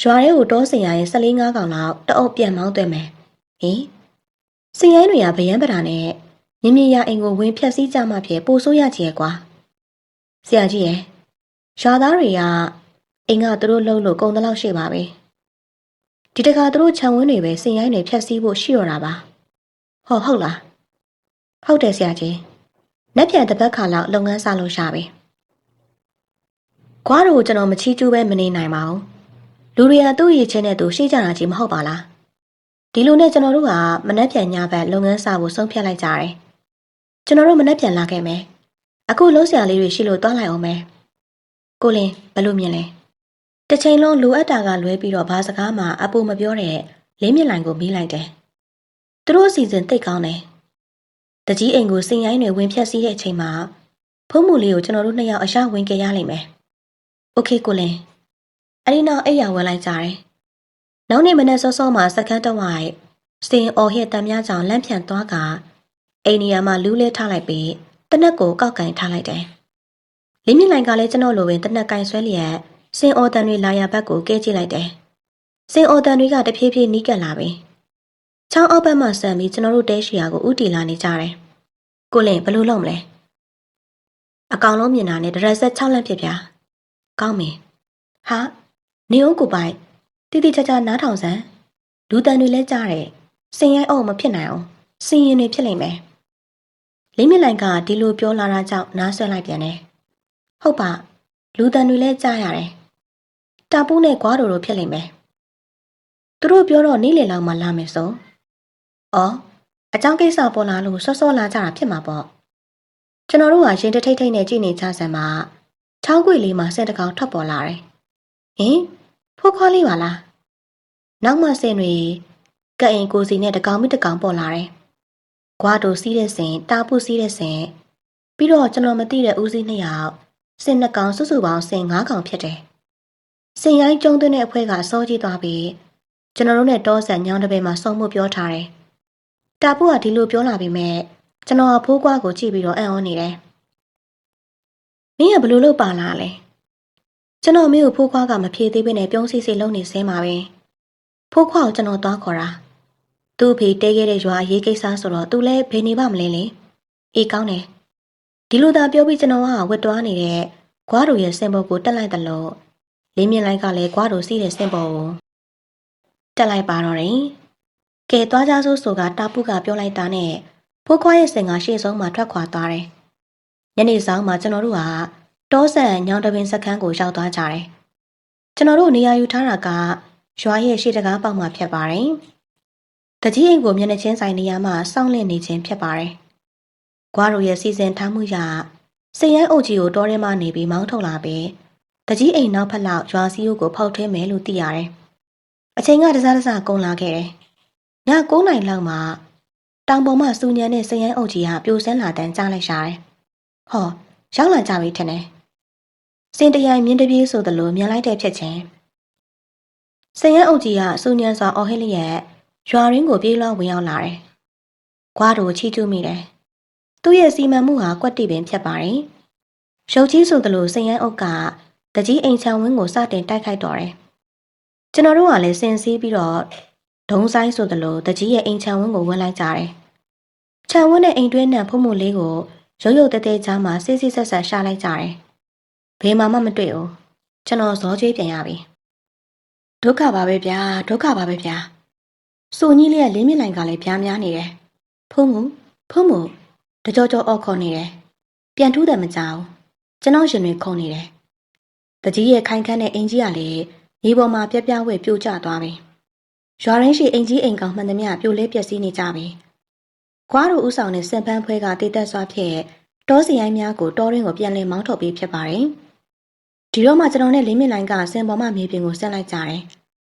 ရွာထဲကိုတောစင်ရရင်14-5ကောင်လောက်တအုပ်ပြန်မောင်းသွင်းမယ်။ဟင်စင်ရိုင်းတွေကဗယံပဒါနဲ့မြင်မြင်ရအိမ်ကိုဝင်ဖြက်စီးကြမှဖြစ်ပိုဆိုးရချင်ကွာဆရာကြီးရဲ့ရွာသားတွေကအိမ်ကသူတို့လှုပ်လို့ကုန်တလောက်ရှိပါပဲဒီတခါသူတို့ခြံဝင်းတွေပဲစင်ရိုင်းတွေဖြက်စီးဖို့ရှိရတာပါဟုတ်လားဟုတ်တယ်ဆရာကြီးလက်ပြန်တစ်ပတ်ခါလောက်လုပ်ငန်းစလို့ရပြီခွားတို့ကျွန်တော်မချီးကျူးပဲမနေနိုင်ပါဘူးလူတွေကသူ့ရည်ချင်းနဲ့သူရှိကြတာကြီးမဟုတ်ပါလားဒီလိုနဲ့ကျွန်တော်တို့ကမနှက်ပြန်ညဘက်လုပ်ငန်းစဖို့ဆုံးဖြတ်လိုက်ကြတယ်ကျွန်တော်တို့မနှက်ပြန်လာခဲ့မယ်အခုလုံးဆရာလေးတွေရှိလို့တွားလိုက်အောင်မယ်ကိုလင်းဘလို့မြင်လဲတစ်ချိန်လုံးလိုအပ်တာကလွဲပြီးတော့ဘာစကားမှအပူမပြောတဲ့လေးမြင့်လိုင်ကိုမေးလိုက်တယ်သူတို့အစီအစဉ်သိတ်ကောင်းတယ်တကြီးအိမ်ကိုစင်ရိုင်းတွေဝင်ဖြတ်စီးတဲ့အချိန်မှာဖုံးမှုလေးကိုကျွန်တော်တို့နှစ်ယောက်အရှဝင်ကြရလိမ့်မယ်โอเคကိုလင်းအဲ့ဒီနောက်အိပ်ရဝင်လိုက်ကြတယ်နောက်နေ့မနေ့စောစောမှာစကန်းတဝိုက်စင်အော်ဟစ်တမ်းများကြောင့်လန့်ဖြန့်သွားကအိမ်နေရာမှာလူးလဲထားလိုက်ပြီးတနက်ကိုကောက်ကင်ထားလိုက်တယ်လင်းမြင့်လိုင်ကလည်းကျွန်တော်လိုပဲတနက်ကင်ဆွဲလျက်စင်အော်တန်တွေလာရဘက်ကိုကဲကြည့်လိုက်တယ် စင်အော်တန်တွေကတဖြည်းဖြည်းနီးကပ်လာပြီ။ချောင်းအောက်ဘက်မှဆန်ပြီးကျွန်တော်တို့တဲရှိရာကိုဥတီလာနေကြတယ်။ကိုလင်ဘယ်လိုလုပ်မလဲ။အကောင်လုံးမြင်တာနဲ့ဒရက်ဆက်6လက်ဖြစ်ဗျာ။ကောင်းပြီ။ဟာနေအောင်ကိုပိုင်တိတိကျကျနားထောင်စမ်းလူတန်တွေလဲကြားတယ်။စင်ရိုက်အောင်မဖြစ်နိုင်အောင်စင်ရင်တွေဖြစ်လိမ့်မယ်။လင်းမြလိုင်ကဒီလိုပြောလာတာကြောင့်နားဆွဲလိုက်ပြန်တယ်။ဟုတ်ပါလူတန်တွေလဲကြားရတယ်။တာပူးနဲ့ကွားတို့ဖြစ်လိမ့်မယ်။သူတို့ပြောတော့နေ့လယ်လောက်မှလာမယ်ဆို။အော်အကြောင်းကိစ္စပေါ်လာလို့စောစောလာကြတာဖြစ်မှာပေါ့။ကျွန်တော်တို့ကရင်တထိတ်ထိတ်နဲ့ကြည့်နေကြစမ်းမှာချောင်းကွေလေးမှာစက်တကောင်ထွက်ပေါ်လာတယ်။ဟင်ဖိုးခွားလေးပါလား။နောက်မှစင်တွေကအိမ်ကိုစီနဲ့တကောင်မိတကောင်ပေါ်လာတယ်။ကွာတို့စီးတဲ့စင်တာပုစီးတဲ့စင်ပြီးတော့ကျွန်တော်မသိတဲ့ဦးစီး2ယောက်စင်2ကောင်စုစုပေါင်းစင်5ကောင်ဖြစ်တယ်။စင်ရိုင်းကျုံသွင်းတဲ့အဖွဲကစောကြီးသွားပြီးကျွန်တော်တို့နဲ့တောဆန်ညောင်းတပည့်မှာစုံမှုပြောထားတယ်။တာပုကဒီလိုပြောလာပြီးမဲ့ကျွန်တော်ဖိုးကွားကိုကြည့်ပြီးတော့အံ့ဩနေတယ်။မင်းကဘယ်လိုလုပ်ပါလားလဲ။ကျွန်တော်မင်းကိုဖိုးကွားကမဖြေသေးဘဲနဲ့ပြုံးစီစီလုံနေစင်းပါပဲ။ဖိုးခွားကိုကျွန်တော်သွားခေါ်တာ။သူ့ဖေတဲခဲ့တဲ့ရွာရေးကိစ္စဆိုတော့သူလည်းဘယ်နေပါမလဲလေ။အေးကောင်းတယ်။ဒီလိုသာပြောပြီးကျွန်တော်ကဝတ်တွားနေတဲ့ကွားတို့ရဲ့စင်ပေါ်ကိုတက်လိုက်တယ်လို့လင်းမြင့်လိုက်ကလည်းကွားတို့စီးတဲ့စင်ပေါ်ကိုတက်လိုက်ပါတော့တယ်။ကဲသွားကြစို့ဆိုတာတာပုကပြောလိုက်တာနဲ့ဖိုးခွားရဲ့စင်ကရှေ့ဆုံးမှာထွက်ခွာသွားတယ်။ညနေဆောင်မှာကျွန်တော်တို့ကတောဆန်ညောင်တပင်စခန်းကိုရောက်သွားကြတယ်။ကျွန်တော်တို့နေရာယူထားတာကရွာရဲ့ရှေ့တကားပေါက်မှာဖြစ်ပါတယ်။တကြီးအိမ်ကိုမျက်နှာချင်းဆိုင်နေရာမှာစောင့်လင့်နေခြင်းဖြစ်ပါတယ်။ကွာတို့ရဲ့စီစဉ်ထားမှုရစိတ်ရိုင်းအုပ်ကြီးကိုတောထဲမှာနေပြီးမောင်းထုတ်လာပြီးတကြီးအိမ်နောက်ဖက်လောက်ရွာစည်းကိုဖောက်ထွင်းမယ်လို့သိရတယ်။အချိန်ကတစားကုန်လာခဲ့တယ်။ည9 နာရီလောက်မှာတောင်ပေါ်မှာစူညံတဲ့စိတ်ရိုင်းအုပ်ကြီးကပြိုဆန်းလာတန်းကြားလိုက်ရှာတယ်။ဟောရောက်လာကြပြီထင်တယ်။စင်တရိုင်မြင်းတပြေးဆိုသလိုမြင်လိုက်တဲ့ဖြစ်ချင်းစိတ်ရိုင်းအုပ်ကြီးကစူညံစွာအော်ဟစ်လျက်ရွာရင်းကိုပြေးလွှားဝင်ရောက်လာတယ်။ကွာတို့ချီကျူးမိတယ်။သူ့ရဲ့စီမံမှုဟာကွက်တိပင်ဖြစ်ပါတယ်။ရုပ်ကြီးဆိုသလိုစိတ်ရိုင်းအုပ်ကတကြီးအိမ်ချံဝင်းကိုစတင်တိုက်ခိုက်တော့တယ်။ကျွန်တော်တို့ကလည်းစင်စည်းပြီးတော့ဒုံဆိုင်ဆိုသလိုတကြီးရဲ့အိမ်ချံဝင်းကိုဝင်လိုက်ကြတယ်။ခြံဝင်းနဲ့အိမ်တွင်းနဲ့ဖုံးမှုလေးကိုရုပ်ရုပ်တဲတဲကြားမှာစစ်စစ်ဆက်ဆက်ရှာလိုက်ကြတယ်။ဘေးမှာမှမတွေ့ဘူး။ကျွန်တော်ဇောကျွေးပြန်ရပြီ။ဒုက္ခပါပဲဗျာဒုက္ခပါပဲဗျာ။စူကြီးလေးရဲ့လင်းမြင့်လိုင်ကလည်းပြားများနေတယ်။ဖုံးမှုတကြောကြောအော့ခေါ်နေတယ်။ပြန်ထူးတယ်မကြောက်။ကျွန်တော်ရင်တွေခုန်နေတယ်။တကြီးရဲ့ခိုင်ခန့်တဲ့အင်ကြီးကလည်းမြေပေါ်မှာပြက်ပြဝဲပြိုကျသွားပြီ။ရွာရင်းရှိအင်ကြီးအိမ်ကောင်မှန်သမျှပြိုလဲပျက်စီးနေကြပြီ။ကွားတို့ဥဆောင်တဲ့စင်ပန်းဖွဲကတည်သက်စွာဖြင့်တောစီရိုင်းများကိုတောရင်းကိုပြန်လည်မောင်းထုတ်ပြီးဖြစ်ပါတယ်။ဒီတော့မှကျွန်တော်နဲ့လင်းမြင့်လိုင်ကစင်ပေါ်မှမြေပြင်ကိုဆက်လိုက်ကြတယ်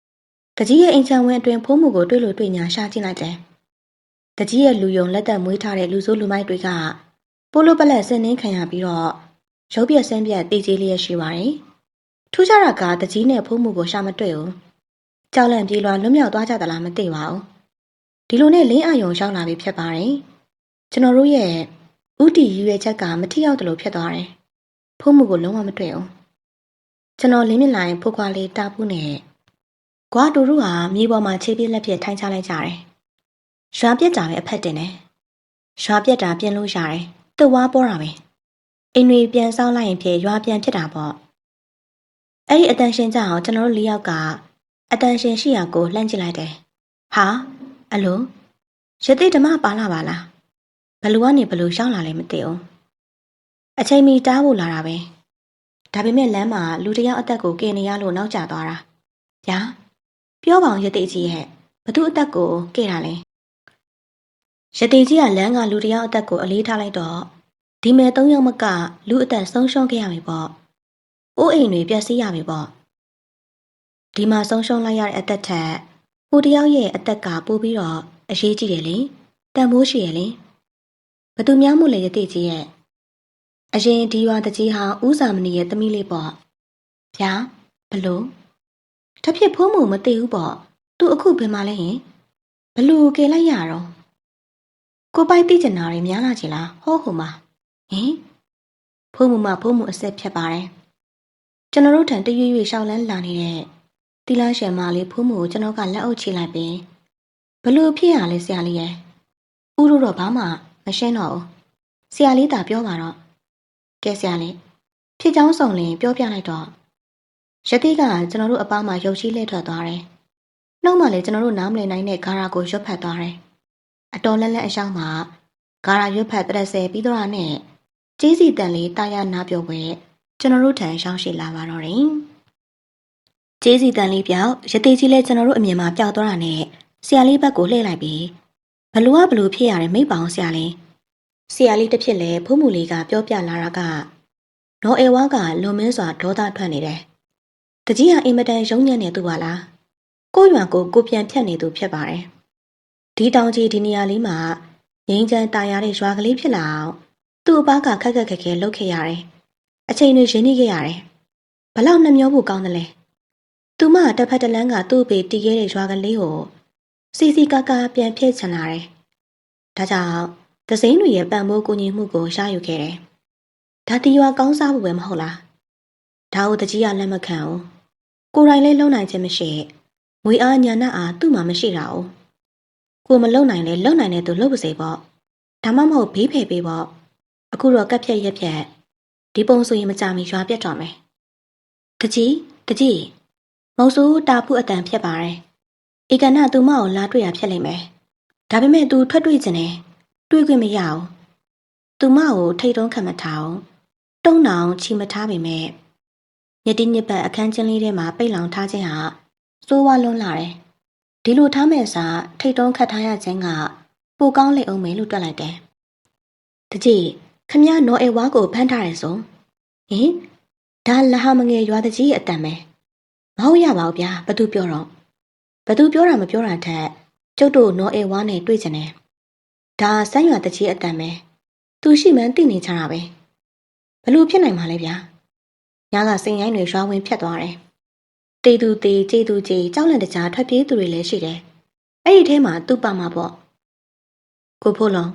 ။တကြီးရဲ့အိမ်ချံဝင်းအတွင်ဖုံးမှုကိုတွေ့လို့တွေ့ညာရှာကြည့်လိုက်တယ်။တကြီးရဲ့လူယုံလက်သက်မွေးထားတဲ့လူဆိုးလူမိုက်တွေကပိုးလိုပလက်ဆင်းနှင်းခံရပြီးတော့ရုပ်ပြက်ဆင်းပြက်တေးကြီးလေးရရှိပါတယ်။ထူးခြားတာကတကြီးနဲ့ဖုံးမှုကိုရှာမတွေ့ဘူး။ကြောက်လန့်ပြေးလွှာလွတ်မြောက်သွားကြသလားမသိပါဘူး။ဒီလိုနဲ့လင်းအာယုံရောက်လာပြီဖြစ်ပါတယ်။ကျွန်တော်တို့ရဲ့ဥတီရွေချက်ကမထီရောက်တယ်လို့ဖြစ်သွားတယ်။ဖုံးမှုကိုလုံးဝမတွေ့ဘူး။ကျွန်တော်လင်းမြင့်လိုင်ဖိုးခွာလေးတာပူးနဲ့ကွာတူတို့ဟာမြေပေါ်မှာခြေပြက်လက်ပြက်ထိုင်ချလိုက်ကြတယ်။ရွာပြက်တာပဲအဖက်တင်တယ်။ရွာပြက်တာပြင်လို့ရတယ်။တဝါပေါ်တာပဲ။အိမ်တွေပြန်ဆောက်လိုက်ရင်ဖြစ်ရွာပြန်ဖြစ်တာပေါ့။အဲ့ဒီအတန်ရှင်ကြအောင်ကျွန်တော်တို့၄ယောက်ကအတန်ရှင်ရှိရာကိုလှမ်းကြည့်လိုက်တယ်။ဟာအလိုရတိဓမ္မပါလာပါလား။ဘလူကနေဘလူရှောင်းလာလဲမသိဘူး။အချိန်မီတားဖို့လာတာပဲ။ဒါပေမဲ့လမ်းမှာလူတယောက်အသက်ကိုကယ်နေရလို့နောက်ကျသွားတာ။ဗျာပြောပါအောင်ရတိကြီးရဲ့ဘသူအသက်ကိုကဲ့တာလဲရတိကြီးကလမ်းကလူတယောက်အသက်ကိုအလေးထားလိုက်တော့ဒီမဲ့၃ယောက်မကလူအသက်ဆုံးရှုံးခဲ့ရပြီပေါ့အိုးအိမ်တွေပျက်စီးရပြီပေါ့ဒီမှာဆုံးရှုံးလိုက်ရတဲ့အသက်ထက်ဟိုတယောက်ရဲ့အသက်ကပိုပြီးတော့အရေးကြီးတယ်လေတန်ဖိုးရှိရလေဘသူများမို့လဲရတိကြီးရဲ့အရင်ဒီရွာတကြီးဟာဦးစာမဏီရဲ့သမီးလေးပေါ့ဗျာဘလို့တဖြစ်ဖိုးမှုမသိဘူးပေါ့သူအခုဘယ်မှာလဲဟင်ဘလို့ကယ်လိုက်ရတော့ကိုပိုက်သိကျင်တာတွေများလာချင်လားဟောဟိုမှာဟင်ဖိုးမှုအဆက်ဖြတ်ပါတယ်ကျွန်တော်တို့ထံတရွေ့ရွေ့ရှောက်လန်းလာနေတဲ့ တီလာရှင်မလေးဖိုးမှုကိုကျွန်တော်ကလက်အုပ်ချိလိုက်ပြီးဘလို့ဖြစ်ရလဲဆရာလေးရဲ့ဦးတို့တော့ဘာမှမရှင်းတော့ဘူးဆရာလေးသာပြောပါတော့ကဲဆရာလေးဖြစ်ချောင်းဆောင်လင်ပြောပြလိုက်တော့ရတိကကျွန်တော်တို့အပားမှာရုပ်ရှိလှည့်ထွက်သွားတယ်နှုတ်မှလည်းကျွန်တော်တို့နားမလည်နိုင်တဲ့ဂါရာကိုရွတ်ဖတ်သွားတယ်အတော်လက်လက်အရှောင်းမှာဂါရာရွတ်ဖတ်တရက်ဆယ်ပြီးတော့နဲ့ကျေးစီတန်လေးတာယာနာပြောပွဲကျွန်တော်တို့ထံရှောင်းရှိလာပါတော့တယ်ကျေးစီတန်လေးပြောက်ရတိကြီးလည်းကျွန်တော်တို့အမြင်မှာပျောက်သွားတာနဲ့ဆရာလေးဘက်ကိုလှည့်လိုက်ပြီးဘလို့ဖြစ်ရတဲ့မိပောင်ဆရာလေးတစ်ဖြစ်လဲဖုံးမူလေးကပြောပြလာတာကနော်အေဝါကလွန်မင်းစွာဒေါသထွက်နေတယ်တကြီးဟာအင်မတန်ရုံညံ့နေသူပါလားကိုရွာကိုပြန်ဖြတ်နေသူဖြစ်ပါတယ်ဒီတောင်ကြီးဒီနေရာလေးမှာငိမ့်ချမ်းတာယာတဲ့ရွာကလေးဖြစ်လာအောင်သူ့အပားကခက်ခဲလှုပ်ခဲ့ရတယ်အချိန်တွေရင်းနှီးခဲ့ရတယ်ဘလောက်နှမျောဖို့ကောင်းတယ်လဲသူမတစ်ဖက်တစ်လမ်းကသူ့ဘေးတီးခဲ့တဲ့ရွာကလေးကိုစီကာပြန်ဖြည့်ချင်လာတယ်ဒါကြောင့်သစိမ်းတွေရဲ့ပံ့ပိုးကူညီမှုကိုရယူခဲ့တယ်ဒါတီရွာကောင်းစားဖို့ပဲမဟုတ်လားဒါကိုတကြီးကလက်မခံဘူးကိုယ်တိုင်လည်းလုံနိုင်ခြင်းမရှိငွေအားညာနာအားသူ့မှာမရှိတာ哦ကိုမလုံနိုင်လဲလုံနိုင်တဲ့သူလှုပ်ပါစေပေါ့ဒါမှမဟုတ်ဘေးဖယ်ပေးပေါ့အခုတော့ကက်ဖြက်ရက်ဖြက်ဒီပုံဆိုရင်မကြမီရွာပြတ်တော့မယ်တကြီးမုံဆိုးတာဖုအတန်ဖြစ်ပါတယ်ဧကနာသူမကိုလာတွေ့ရဖြစ်လိမ့်မယ်ဒါပေမဲ့သူထွက်တွေ့ခြင်းနဲ့တွေ့ခွင့်မရအောင်သူမကိုထိတ်တုံးခံမထားအောင်တုံးနောင်ချီမထားပေမဲ့ညတိညစ်ပတ်အခန်းချင်းလေးထဲမှာပိတ်လောင်ထားခြင်းဟာစိုးဝါလွန်းလာတယ်ဒီလိုထားမဲ့စားထိတ်တုံးခတ်ထားရခြင်းကပိုကောင်းလိမ့်အောင်မယ်လို့တွက်လိုက်တယ်တကြီးခမရနော်အေဝါကိုဖမ်းထားတယ်ဆိုဟင်ဒါလဟမငယ်ရွာတကြီးရဲ့အတန်ပဲမဟုတ်ရပါဘူးဗျာဘသူပြောတော့ဘသူပြောတာမပြောတာထက်ကျုပ်တို့နော်အေဝါနဲ့တွေ့ကြတယ်ဒါစမ်းရွာတကြီးအတန်ပဲသူရှိမှန်းသိနေကြတာပဲဘလို့ဖြစ်နိုင်မှာလဲဗျာညကစိန်ရိုင်းတွေရွာဝင်ဖြတ်သွားတယ်တေသူတေကျေသူကျေကြောက်လန့်တကြားထွက်ပြေးသူတွေလည်းရှိတယ်အဲ့ဒီထဲမှာသူ့ပါမှာပေါ့ကိုဖိုးလုံး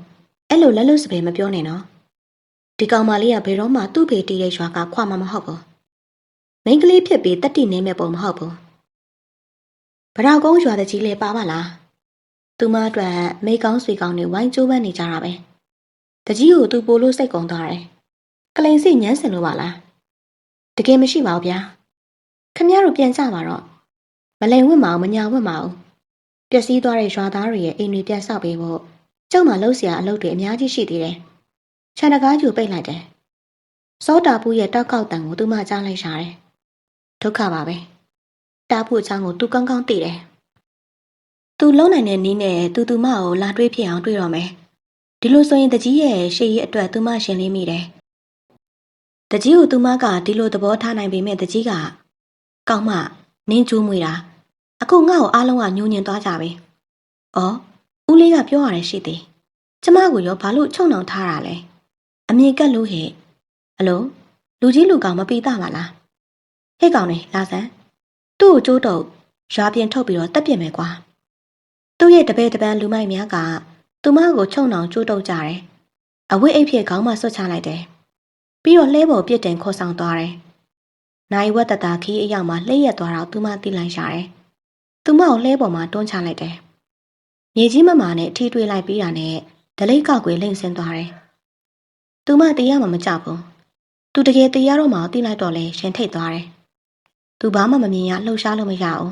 အဲ့လိုလက်လွတ်စပယ်မပြောနဲ့နော်ဒီကောင်မလေးကဘယ်တော့မှသူ့ဖေတီးတဲ့ရွာကခွာမှာမဟုတ်ဘူးမိန်းကလေးဖြစ်ပြီးတက်တိနေမဲ့ပုံမဟုတ်ဘူးဗရာကုန်းရွာတကြီးလေးပါပါလားသူမအတွက်မိကောင်းဆွေကောင်းတွေဝိုင်းကျိုးပန်းနေကြတာပဲတကြီးကိုသူပို့လို့စိတ်ကုန်သွားတယ်ကလိန်စိညမ်းစင်လို့ပါလားတကယ်မရှိပါဘူးဗျာခမရတို့ပြန်ကြပါတော့မလိန်ဝတ်မအောင်မညာဝတ်မအောင်ပျက်စီးသွားတဲ့ရွာသားတွေရဲ့အိမ်တွေပြန်ဆောက်ပေးဖို့ကျုံမှလှုပ်เสียအလုပ်တွေအများကြီးရှိသေးတယ်ခြံတကားကျူပိတ်လိုက်တယ်စောတာပူရဲ့တောက်ကောက်တန်ကိုသူမကြားလိုက်ရှာတယ်ဒုက္ခပါပဲတာဖူအချောင်းကိုသူကောင်းကောင်းသိတယ်သူလုံးနိုင်တဲ့နည်းနဲ့သူမကိုလာတွေးဖြစ်အောင်တွေးတော့မယ်ဒီလိုဆိုရင်တကြီးရဲ့ရှေ့ရအတွက်သူမရှင်လေးမိတယ်တကြီးကိုသူမကဒီလိုသဘောထားနိုင်ပေမဲ့တကြီးကကောင်းမနင်းကျိုးမွေတာအခုငါ့ကိုအားလုံးကညှိုးညင်သွားကြပြီအော်ဦးလေးကပြောရတယ်ရှိသေးကျမကိုရောဘာလို့ချုံနှောင်ထားတာလဲအမြင်ကက်လို့ဟဲ့အလုံးလူကြီးလူကောင်မပီတာပါလားဟဲ့ကောင်နေလာစမ်းသူ့ကိုကျိုးတော့ရွာပြင်ထုတ်ပြီးတော့တက်ပြစ်မယ်ကွာသူ့ရဲ့တပည့်တပန်းလူမိုက်များကသူမကိုချုံနှောင်ကျိုးတော့ကြတယ်အဝိအိတ်ဖြစ်ခေါင်းမှဆွတ်ချလိုက်တယ်ပြီးတော့လှဲပေါ်ပြစ်တင်ခေါ်ဆောင်သွားတယ်နိုင်ဝက်တတာခီးအရောက်မှာလှည့်ရက်သွားတော့သူမသိလိုက်ရတယ်သူမကိုလှဲပေါ်မှာတွန်းချလိုက်တယ်မြေကြီးမမာနဲ့ထိတွေ့လိုက်ပြီးတာနဲ့ဒလိတ်ကောက်ကွေလိမ့်ဆင်းသွားတယ်သူမတရားမှမကြဘူးသူတကယ်တရားတော့မှသိလိုက်တော့လဲရှင်ထိတ်သွားတယ်သူဘာမှမမြင်ရလှုပ်ရှားလို့မရအောင်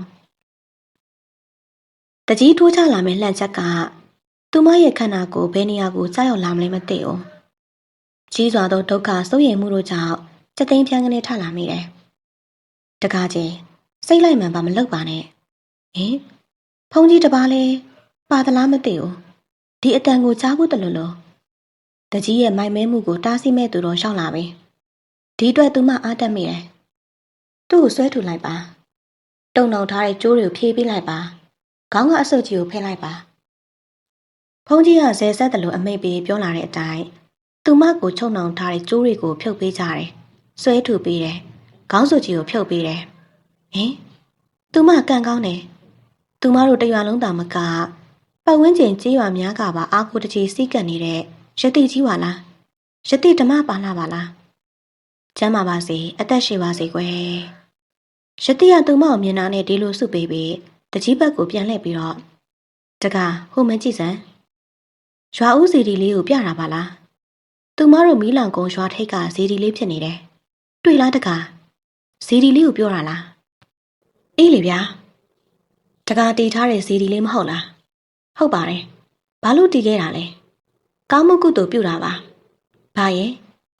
တကြီးထိုးချလာမဲ့လှန့်ချက်ကသူမရဲ့ခန္ဓာကိုယ်ဘယ်နေရာကိုကြားရောက်လာမလဲမသိဘူးကြီးစွာသောဒုက္ခစိုးရိမ်မှုတို့ကြောင့်စက်သိမ်းဖြန်းကနေထလာမိတယ်တကားချင်းစိတ်လိုက်မှန်ပါမလုပ်ပါနဲ့ဟင်ဖုန်းကြီးတပါးလဲပါသလားမသိဘူးဒီအတန်ကိုကြားဖို့တလို့တကြီးရဲ့မိုက်မဲမှုကိုတားဆီးမဲ့သူတော့ရှောက်လာပြီဒီအတွက်သူမအားတက်မိတယ်သူ့ကိုဆွဲထူလိုက်ပါတုံနှောင်ထားတဲ့ကြိုးတွေကိုဖြေးပေးလိုက်ပါခေါင်းကအဆုတ်ကြီးကိုဖဲလိုက်ပါဖုန်းကြီးကဇယ်ဆက်တယ်လို့အမိတ်ပေးပြောလာတဲ့အတိုင်းသူမကိုချုံနှောင်ထားတဲ့ကြိုးတွေကိုဖြုတ်ပေးကြတယ်ဆွဲထူပေးတယ်ခေါင်းဆုတ်ကြီးကိုဖြုတ်ပေးတယ်ဟင်သူမကန်ကောင်းတယ်သူမတို့တရွာလုံးသာမကပတ်ဝန်းကျင်ကြေးရွာများကပါအားကိုတကြီးစီးကပ်နေတဲ့ရတိကြီးပါလားရတိဓမ္မပါလာပါလားကျမ်းပါပါစေအသက်ရှိပါစေကွယ် ရတိရသူမကိုမြင်တာနဲ့ဒီလိုစုပေးပြီးတကြီးဘက်ကိုပြန်လှည့်ပြီးတော့တကားဟိုမကြည့်စမ်းရွာဦးစီဒီလေးကိုပြတာပါလားသူမတို့မီးလောင်ကုန်းရွာထိပ်ကဇီဒီလေးဖြစ်နေတယ်တွေ့လားတကားဇီဒီလေးကိုပြောတာလားအေးလေဗျာတကားတီထားတဲ့ဇီဒီလေးမဟုတ်လားဟုတ်ပါတယ်ဘာလို့တီခဲ့တာလဲကောင်းမှုကုသိုလ်ပြုတာပါဘာရဲ့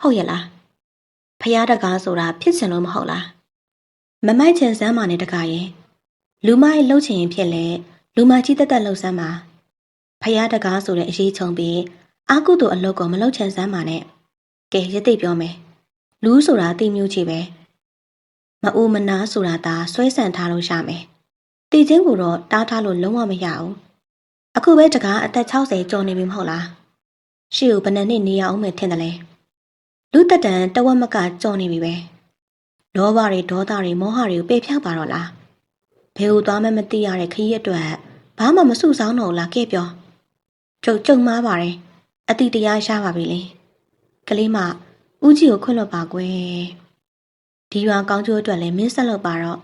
ဟုတ်ရဲ့လားဖျားတကားဆိုတာဖြစ်ချင်လို့မဟုတ်လားမမိုက်ချင်စမ်းပါနဲ့တကားရဲ့လူမိုက်လှုပ်ချင်ရင်ဖြစ်လေလူမကြီးတက်တက်လှုပ်စမ်းပါဖျားတကားဆိုတဲ့အရေးချုံပြီးအာကုသိုလ်အလုပ်ကိုမလှုပ်ချင်စမ်းပါနဲ့ကဲရသိပြောမယ်လူဆိုတာတိမျိုးကြီးပဲမအိုမနာဆိုတာဒါဆွဲဆန်ထားလို့ရမယ်တီချင်းကိုတော့တားထားလို့လုံးဝမရဘူးအခုပဲတကားအသက်60ကျော်နေပြီမဟုတ်လားရှေ့ကိုဘယ်နှစ်နှစ်နေရအောင်မယ်ထင်တယ်လေလူတက်တန်တဝက်မကကြော်နေပြီပဲလောဘတွေဒေါသတွေမောဟတွေကိုပေဖြောက်ပါတော့လားဘယ်ဟိုသွားမှမသိရတဲ့ခရီးအတွက်ဘာမှမစုဆောင်းတော့လားကဲပြောကြုံမှားပါတယ်အတိတရားရှားပါပြီလေကလေးမဦးကြီးကိုခွင့်လွှတ်ပါကွယ်ဒီရွာကောင်းကျိုးအတွက်လည်းမင်းဆက်လုပ်ပါတော့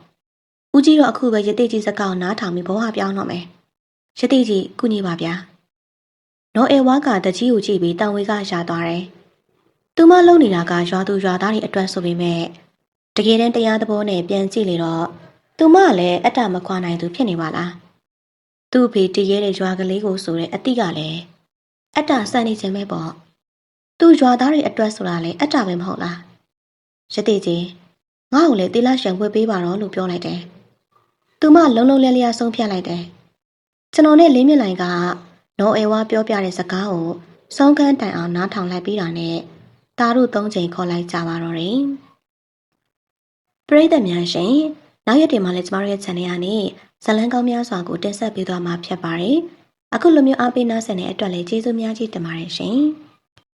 ဦးကြီးတော့အခုပဲရတိကြီးစကားကိုနားထောင်ပြီးဘဝပြောင်းတော့မယ်ရတိကြီးကုညီပါဗျာနော်အေဝါကတကြီးကိုကြည့်ပြီးတန်ဝေကရှာသွားတယ်သူမလုံနေတာကရွာသူရွာသားတွေအတွက်ဆိုပေမဲ့တကယ်တမ်းတရားသဘောနဲ့ပြန်ကြည့်လေတော့သူမလည်းအတ္တမခွာနိုင်သူဖြစ်နေပါလားသူ့ဖေတည်ရဲတဲ့ရွာကလေးကိုဆိုတဲ့အတိကလည်းအတ္တဆန်နေခြင်းပဲပေါ့သူ့ရွာသားတွေအတွက်ဆိုတာလည်းအတ္တပဲမဟုတ်လားရတိကြီးငါ့ကိုလည်းတေးလာရှံဝှက်ပေးပါတော့လို့ပြောလိုက်တယ်သူမလုံးလုံးလဲလျားဆုံးဖြတ်လိုက်တယ်ကျွန်တော်နဲ့လင်းမြင့်လိုင်ကနော်အေဝါပြောပြတဲ့စကားကိုစောင်းကန်းတိုင်အောင်နားထောင်လိုက်ပြီးတာနဲ့တာတို့၃ချိန်ခေါ်လိုက်ကြပါတော့တယ်ပရိသတ်များရှင်နောက်ရက်တွေမှာလည်းကျမတို့ရဲ့ channel ကနေဇလန်းကောင်းများစွာကိုတင်ဆက်ပေးသွားမှာဖြစ်ပါတယ်အခုလိုမျိုးအားပေးနားဆင်တဲ့အတွက်လည်းကျေးဇူးများကြီးတင်ပါတယ်ရှင်